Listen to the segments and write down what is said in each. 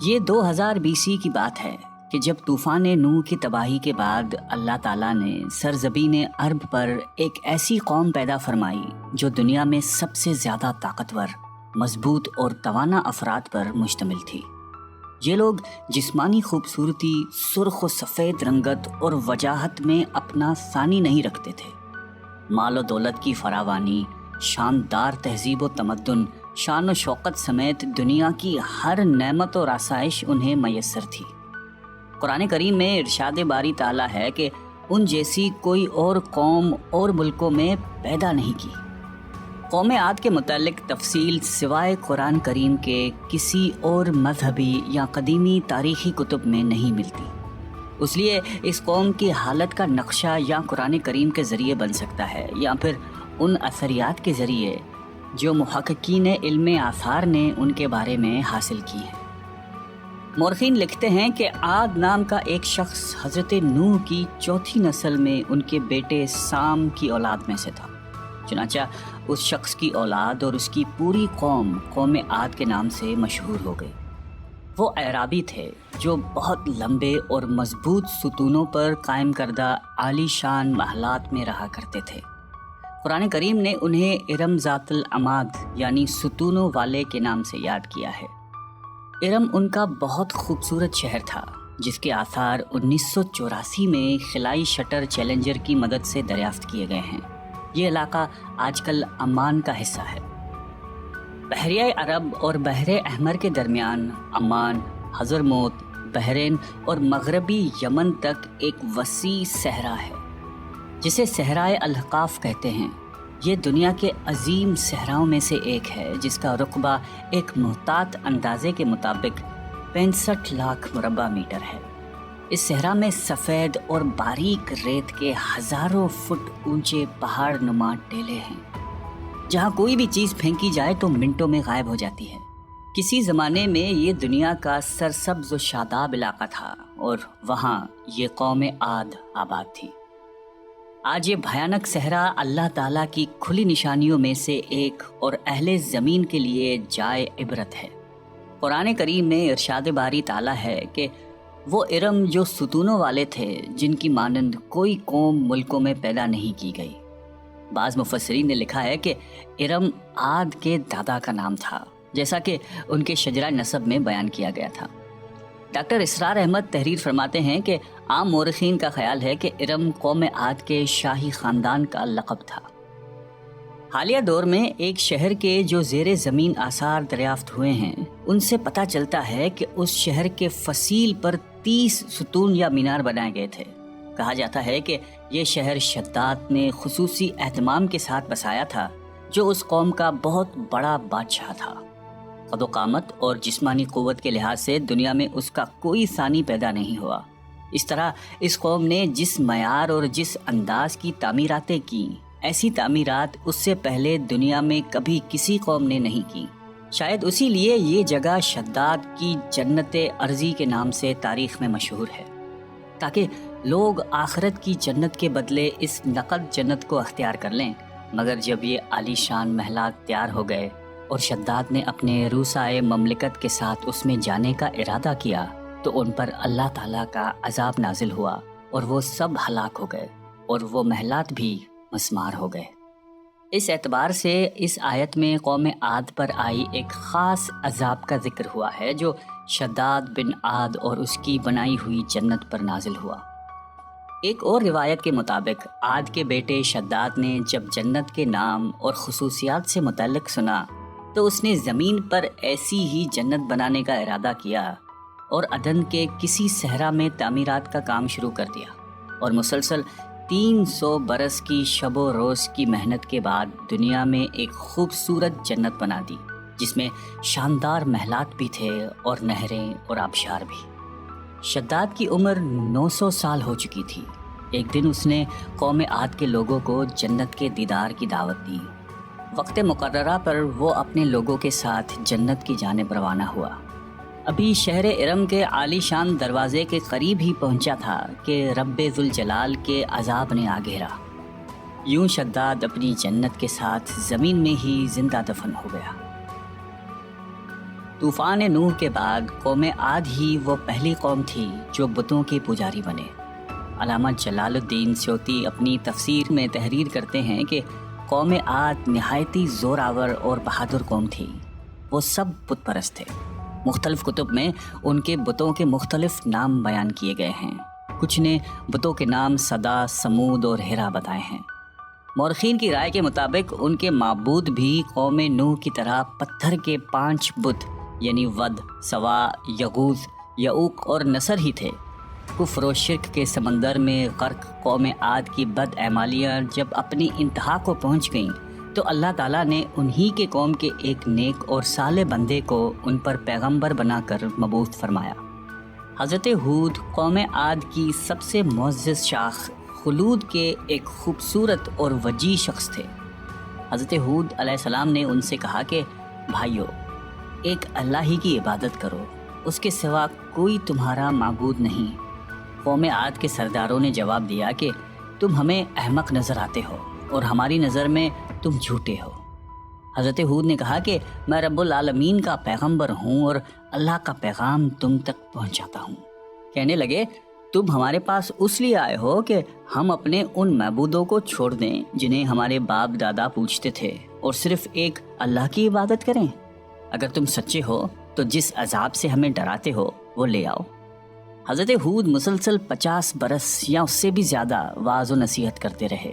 یہ 2000 BC کی بات ہے کہ جب طوفان نوح کی تباہی کے بعد اللہ تعالیٰ نے سرزمین عرب پر ایک ایسی قوم پیدا فرمائی جو دنیا میں سب سے زیادہ طاقتور، مضبوط اور توانا افراد پر مشتمل تھی۔ یہ لوگ جسمانی خوبصورتی، سرخ و سفید رنگت اور وجاہت میں اپنا ثانی نہیں رکھتے تھے۔ مال و دولت کی فراوانی، شاندار تہذیب و تمدن، شان و شوکت سمیت دنیا کی ہر نعمت اور آسائش انہیں میسر تھی۔ قرآن کریم میں ارشاد باری تعالیٰ ہے کہ ان جیسی کوئی اور قوم اور ملکوں میں پیدا نہیں کی۔ قوم عاد کے متعلق تفصیل سوائے قرآن کریم کے کسی اور مذہبی یا قدیمی تاریخی کتب میں نہیں ملتی۔ اس لیے اس قوم کی حالت کا نقشہ یا قرآن کریم کے ذریعے بن سکتا ہے یا پھر ان اثریات کے ذریعے جو محققین علم آثار نے ان کے بارے میں حاصل کی ہیں۔ مورخین لکھتے ہیں کہ عاد نام کا ایک شخص حضرت نوح کی چوتھی نسل میں ان کے بیٹے سام کی اولاد میں سے تھا۔ چنانچہ اس شخص کی اولاد اور اس کی پوری قوم عاد کے نام سے مشہور ہو گئی۔ وہ اعرابی تھے جو بہت لمبے اور مضبوط ستونوں پر قائم کردہ عالی شان محلات میں رہا کرتے تھے۔ قرآن کریم نے انہیں ارم ذات العماد یعنی ستونوں والے کے نام سے یاد کیا ہے۔ ارم ان کا بہت خوبصورت شہر تھا جس کے آثار 1984 میں خلائی شٹر چیلنجر کی مدد سے دریافت کیے گئے ہیں۔ یہ علاقہ آج کل عمان کا حصہ ہے۔ بحریہ عرب اور بحر احمر کے درمیان عمان، حضرموت، بحرین اور مغربی یمن تک ایک وسیع صحرا ہے جسے صحرائے الاحقاف کہتے ہیں۔ یہ دنیا کے عظیم صحراؤں میں سے ایک ہے جس کا رقبہ ایک محتاط اندازے کے مطابق 65 لاکھ مربع میٹر ہے۔ اس صحرا میں سفید اور باریک ریت کے ہزاروں فٹ اونچے پہاڑ نما ٹیلے ہیں جہاں کوئی بھی چیز پھینکی جائے تو منٹوں میں غائب ہو جاتی ہے۔ کسی زمانے میں یہ دنیا کا سرسبز و شاداب علاقہ تھا اور وہاں یہ قوم عاد آباد تھی۔ آج یہ بھیانک صحرا اللہ تعالیٰ کی کھلی نشانیوں میں سے ایک اور اہل زمین کے لیے جائے عبرت ہے۔ قرآن کریم میں ارشاد باری تعالیٰ ہے کہ وہ ارم جو ستونوں والے تھے جن کی مانند کوئی قوم ملکوں میں پیدا نہیں کی گئی۔ بعض مفسرین نے لکھا ہے کہ ارم عاد کے دادا کا نام تھا، جیسا کہ ان کے شجرہ نسب میں بیان کیا گیا تھا۔ ڈاکٹر اسرار احمد تحریر فرماتے ہیں کہ عام مورخین کا خیال ہے کہ ارم قوم عاد کے شاہی خاندان کا لقب تھا۔ حالیہ دور میں ایک شہر کے جو زیر زمین آثار دریافت ہوئے ہیں ان سے پتہ چلتا ہے کہ اس شہر کے فصیل پر 30 ستون یا مینار بنائے گئے تھے۔ کہا جاتا ہے کہ یہ شہر شداد نے خصوصی اہتمام کے ساتھ بسایا تھا جو اس قوم کا بہت بڑا بادشاہ تھا۔ قد و قامت اور جسمانی قوت کے لحاظ سے دنیا میں اس کا کوئی ثانی پیدا نہیں ہوا۔ اس طرح اس قوم نے جس معیار اور جس انداز کی تعمیراتیں کی، ایسی تعمیرات اس سے پہلے دنیا میں کبھی کسی قوم نے نہیں کی۔ شاید اسی لیے یہ جگہ شداد کی جنت ارضی کے نام سے تاریخ میں مشہور ہے، تاکہ لوگ آخرت کی جنت کے بدلے اس نقد جنت کو اختیار کر لیں۔ مگر جب یہ عالی شان محلات تیار ہو گئے اور شداد نے اپنے روسائے مملکت کے ساتھ اس میں جانے کا ارادہ کیا تو ان پر اللہ تعالیٰ کا عذاب نازل ہوا اور وہ سب ہلاک ہو گئے اور وہ محلات بھی مسمار ہو گئے۔ اس اعتبار سے اس آیت میں قوم عاد پر آئی ایک خاص عذاب کا ذکر ہوا ہے جو شداد بن عاد اور اس کی بنائی ہوئی جنت پر نازل ہوا۔ ایک اور روایت کے مطابق عاد کے بیٹے شداد نے جب جنت کے نام اور خصوصیات سے متعلق سنا تو اس نے زمین پر ایسی ہی جنت بنانے کا ارادہ کیا اور عدن کے کسی صحرا میں تعمیرات کا کام شروع کر دیا، اور مسلسل 300 برس کی شب و روز کی محنت کے بعد دنیا میں ایک خوبصورت جنت بنا دی جس میں شاندار محلات بھی تھے اور نہریں اور آبشار بھی۔ شداد کی عمر 900 سال ہو چکی تھی۔ ایک دن اس نے قوم عاد کے لوگوں کو جنت کے دیدار کی دعوت دی۔ وقت مقررہ پر وہ اپنے لوگوں کے ساتھ جنت کی جانب روانہ ہوا۔ ابھی شہر ارم کے عالی شان دروازے کے قریب ہی پہنچا تھا کہ رب ذوالجلال کے عذاب نے آ گھیرا۔ یوں شداد اپنی جنت کے ساتھ زمین میں ہی زندہ دفن ہو گیا۔ طوفان نوح کے بعد قوم عاد ہی وہ پہلی قوم تھی جو بتوں کے پجاری بنے۔ علامہ جلال الدین سیوطی اپنی تفسیر میں تحریر کرتے ہیں کہ قوم عاد نہایتی زوراور اور بہادر قوم تھی۔ وہ سب بت پرست تھے۔ مختلف کتب میں ان کے بتوں کے مختلف نام بیان کیے گئے ہیں۔ کچھ نے بتوں کے نام صدا، سمود اور ہیرا بتائے ہیں۔ مورخین کی رائے کے مطابق ان کے معبود بھی قوم نوح کی طرح پتھر کے 5 بت یعنی ود، سوا، یغوث، یعوق اور نصر ہی تھے۔ کفر و شرک کے سمندر میں غرق قوم عاد کی بد اعمالیاں جب اپنی انتہا کو پہنچ گئیں تو اللہ تعالیٰ نے انہی کے قوم کے ایک نیک اور صالح بندے کو ان پر پیغمبر بنا کر مبعوث فرمایا۔ حضرت ہود قوم عاد کی سب سے معزز شاخ خلود کے ایک خوبصورت اور وجیح شخص تھے۔ حضرت ہود علیہ السلام نے ان سے کہا کہ بھائیو، ایک اللہ ہی کی عبادت کرو، اس کے سوا کوئی تمہارا معبود نہیں۔ قوم عاد کے سرداروں نے جواب دیا کہ تم ہمیں احمق نظر آتے ہو اور ہماری نظر میں تم جھوٹے ہو۔ حضرت ہود نے کہا کہ میں رب العالمین کا پیغمبر ہوں اور اللہ کا پیغام تم تک پہنچاتا ہوں۔ کہنے لگے تم ہمارے پاس اس لیے آئے ہو کہ ہم اپنے ان معبودوں کو چھوڑ دیں جنہیں ہمارے باپ دادا پوجتے تھے اور صرف ایک اللہ کی عبادت کریں؟ اگر تم سچے ہو تو جس عذاب سے ہمیں ڈراتے ہو وہ لے آؤ۔ حضرت ہود مسلسل 50 برس یا اس سے بھی زیادہ وعظ و نصیحت کرتے رہے۔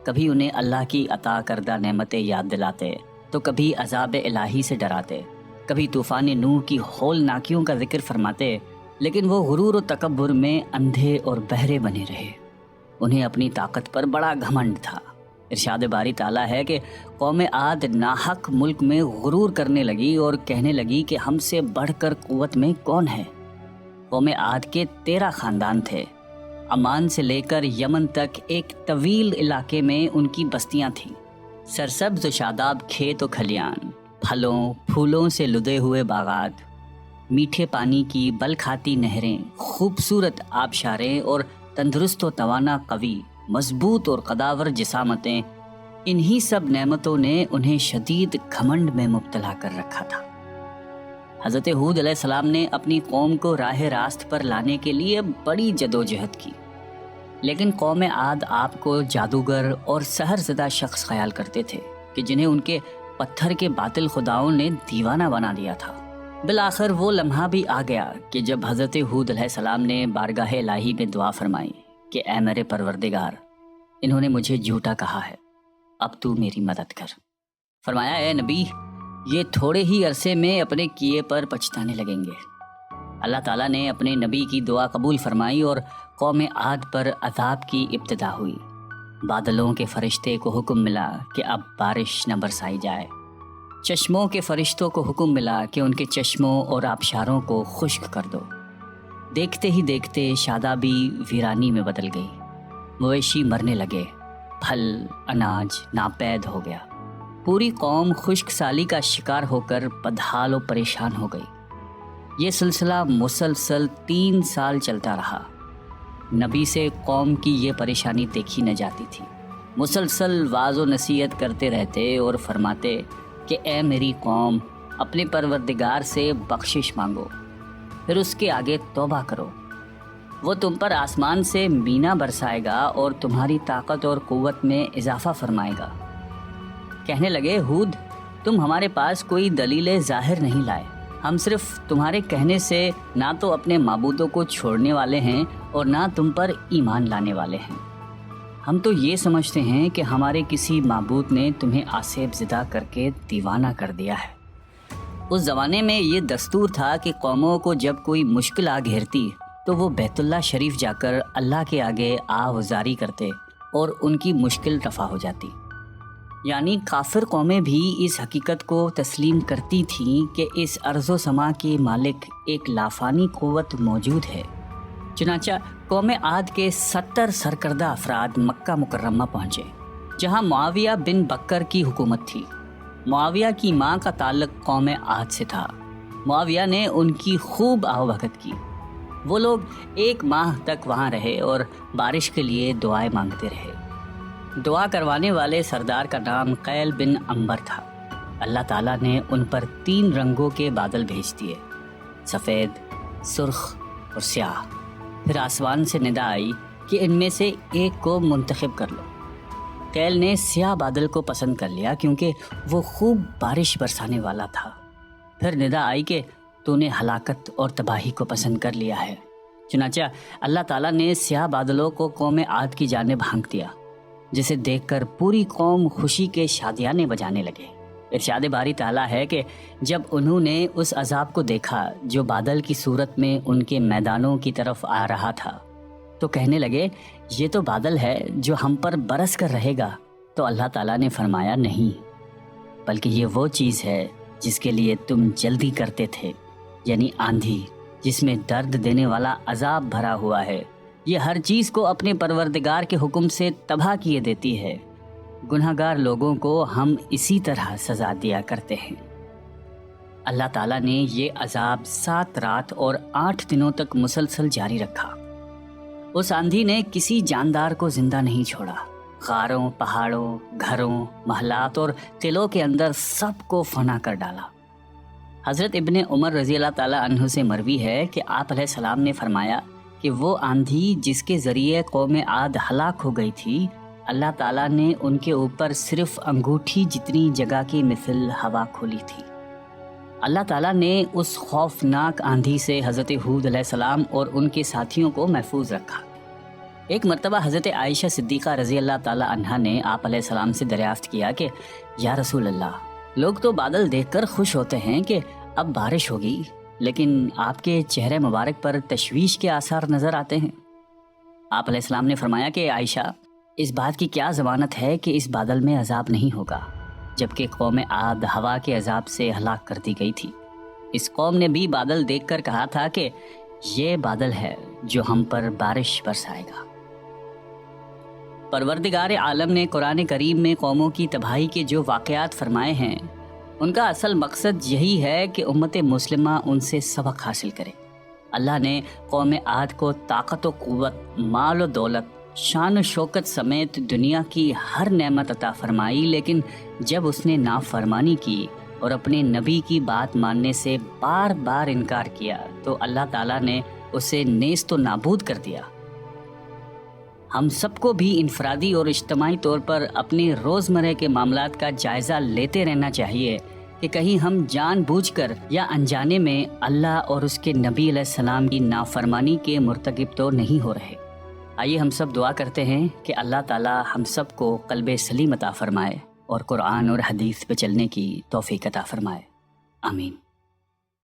کبھی انہیں اللہ کی عطا کردہ نعمتیں یاد دلاتے تو کبھی عذاب الہی سے ڈراتے، کبھی طوفان نوح کی ہولناکیوں کا ذکر فرماتے، لیکن وہ غرور و تکبر میں اندھے اور بہرے بنے رہے۔ انہیں اپنی طاقت پر بڑا گھمنڈ تھا۔ ارشاد باری تعالیٰ ہے کہ قوم عاد ناحق ملک میں غرور کرنے لگی اور کہنے لگی کہ ہم سے بڑھ کر قوت میں کون ہے۔ قوم عاد کے 13 خاندان تھے۔ عمان سے لے کر یمن تک ایک طویل علاقے میں ان کی بستیاں تھیں۔ سرسبز و شاداب کھیت و کھلیان، پھلوں پھولوں سے لدے ہوئے باغات، میٹھے پانی کی بل کھاتی نہریں، خوبصورت آبشاریں اور تندرست و توانا قوی، مضبوط اور قداور جسامتیں، انہی سب نعمتوں نے انہیں شدید گھمنڈ میں مبتلا کر رکھا تھا۔ حضرت ہود علیہ السلام نے اپنی قوم کو راہ راست پر لانے کے لیے بڑی جدوجہد کی، لیکن قوم عاد آپ کو جادوگر اور سحر زدہ شخص خیال کرتے تھے کہ جنہیں ان کے پتھر کے باطل خداؤں نے دیوانہ بنا دیا تھا۔ بالآخر وہ لمحہ بھی آ گیا کہ جب حضرت ہود علیہ السلام نے بارگاہ الہی میں دعا فرمائی کہ اے میرے پروردگار، انہوں نے مجھے جھوٹا کہا ہے، اب تو میری مدد کر۔ فرمایا اے نبی، یہ تھوڑے ہی عرصے میں اپنے کیے پر پچھتانے لگیں گے۔ اللہ تعالیٰ نے اپنے نبی کی دعا قبول فرمائی اور قوم عاد پر عذاب کی ابتدا ہوئی۔ بادلوں کے فرشتے کو حکم ملا کہ اب بارش نہ برسائی جائے۔ چشموں کے فرشتوں کو حکم ملا کہ ان کے چشموں اور آبشاروں کو خشک کر دو۔ دیکھتے ہی دیکھتے شادابی ویرانی میں بدل گئی، مویشی مرنے لگے، پھل اناج ناپید ہو گیا۔ پوری قوم خشک سالی کا شکار ہو کر بدحال و پریشان ہو گئی۔ یہ سلسلہ مسلسل 3 سال چلتا رہا۔ نبی سے قوم کی یہ پریشانی دیکھی نہ جاتی تھی۔ مسلسل وعظ و نصیحت کرتے رہتے اور فرماتے کہ اے میری قوم، اپنے پروردگار سے بخشش مانگو، پھر اس کے آگے توبہ کرو، وہ تم پر آسمان سے مینا برسائے گا اور تمہاری طاقت اور قوت میں اضافہ فرمائے گا۔ کہنے لگے ہود، تم ہمارے پاس کوئی دلیل ظاہر نہیں لائے، ہم صرف تمہارے کہنے سے نہ تو اپنے معبودوں کو چھوڑنے والے ہیں اور نہ تم پر ایمان لانے والے ہیں۔ ہم تو یہ سمجھتے ہیں کہ ہمارے کسی معبود نے تمہیں آسیب زدہ کر کے دیوانہ کر دیا ہے۔ اس زمانے میں یہ دستور تھا کہ قوموں کو جب کوئی مشکل آ گھیرتی تو وہ بیت اللہ شریف جا کر اللہ کے آگے آہوازاری کرتے اور ان کی مشکل رفع ہو جاتی۔ یعنی کافر قومیں بھی اس حقیقت کو تسلیم کرتی تھیں کہ اس ارض و سما کے مالک ایک لافانی قوت موجود ہے۔ چنانچہ قوم عاد کے 70 سرکردہ افراد مکہ مکرمہ پہنچے، جہاں معاویہ بن بکر کی حکومت تھی۔ معاویہ کی ماں کا تعلق قوم عاد سے تھا۔ معاویہ نے ان کی خوب آؤبھگت کی۔ وہ لوگ 1 ماہ تک وہاں رہے اور بارش کے لیے دعائیں مانگتے رہے۔ دعا کروانے والے سردار کا نام قیل بن عنبر تھا۔ اللہ تعالیٰ نے ان پر 3 رنگوں کے بادل بھیج دیے، سفید، سرخ اور سیاہ۔ پھر آسمان سے ندا آئی کہ ان میں سے ایک کو منتخب کر لو۔ قیل نے سیاہ بادل کو پسند کر لیا کیونکہ وہ خوب بارش برسانے والا تھا۔ پھر ندا آئی کہ تو نے ہلاکت اور تباہی کو پسند کر لیا ہے۔ چنانچہ اللہ تعالیٰ نے سیاہ بادلوں کو قوم عاد کی جانب ہانک دیا، جسے دیکھ کر پوری قوم خوشی کے شادیانے بجانے لگے۔ ارشاد باری تعالیٰ ہے کہ جب انہوں نے اس عذاب کو دیکھا جو بادل کی صورت میں ان کے میدانوں کی طرف آ رہا تھا تو کہنے لگے یہ تو بادل ہے جو ہم پر برس کر رہے گا۔ تو اللہ تعالیٰ نے فرمایا نہیں، بلکہ یہ وہ چیز ہے جس کے لیے تم جلدی کرتے تھے، یعنی آندھی جس میں درد دینے والا عذاب بھرا ہوا ہے۔ یہ ہر چیز کو اپنے پروردگار کے حکم سے تباہ کیے دیتی ہے۔ گناہگار لوگوں کو ہم اسی طرح سزا دیا کرتے ہیں۔ اللہ تعالیٰ نے یہ عذاب 7 رات اور 8 دنوں تک مسلسل جاری رکھا۔ اس آندھی نے کسی جاندار کو زندہ نہیں چھوڑا۔ غاروں، پہاڑوں، گھروں، محلات اور قلعوں کے اندر سب کو فنا کر ڈالا۔ حضرت ابن عمر رضی اللہ تعالیٰ عنہ سے مروی ہے کہ آپ علیہ السلام نے فرمایا کہ وہ آندھی جس کے ذریعے قوم عاد ہلاک ہو گئی تھی، اللہ تعالیٰ نے ان کے اوپر صرف انگوٹھی جتنی جگہ کی مثل ہوا کھولی تھی۔ اللہ تعالیٰ نے اس خوفناک آندھی سے حضرت ہود علیہ السلام اور ان کے ساتھیوں کو محفوظ رکھا۔ ایک مرتبہ حضرت عائشہ صدیقہ رضی اللہ تعالیٰ عنہا نے آپ علیہ السلام سے دریافت کیا کہ یا رسول اللہ، لوگ تو بادل دیکھ کر خوش ہوتے ہیں کہ اب بارش ہوگی، لیکن آپ کے چہرے مبارک پر تشویش کے آثار نظر آتے ہیں۔ آپ علیہ السلام نے فرمایا کہ عائشہ، اس بات کی کیا ضمانت ہے کہ اس بادل میں عذاب نہیں ہوگا، جبکہ قوم عاد ہوا کے عذاب سے ہلاک کر دی گئی تھی۔ اس قوم نے بھی بادل دیکھ کر کہا تھا کہ یہ بادل ہے جو ہم پر بارش برسائے گا۔ پروردگار عالم نے قرآن کریم میں قوموں کی تباہی کے جو واقعات فرمائے ہیں، ان کا اصل مقصد یہی ہے کہ امت مسلمہ ان سے سبق حاصل کرے۔ اللہ نے قوم عاد کو طاقت و قوت، مال و دولت، شان و شوکت سمیت دنیا کی ہر نعمت عطا فرمائی، لیکن جب اس نے نافرمانی کی اور اپنے نبی کی بات ماننے سے بار بار انکار کیا تو اللہ تعالیٰ نے اسے نیست و نابود کر دیا۔ ہم سب کو بھی انفرادی اور اجتماعی طور پر اپنے روزمرہ کے معاملات کا جائزہ لیتے رہنا چاہیے کہ کہیں ہم جان بوجھ کر یا انجانے میں اللہ اور اس کے نبی علیہ السلام کی نافرمانی کے مرتکب تو نہیں ہو رہے۔ آئیے ہم سب دعا کرتے ہیں کہ اللہ تعالی ہم سب کو قلب سلیم عطا فرمائے اور قرآن اور حدیث پہ چلنے کی توفیق عطا فرمائے۔ آمین۔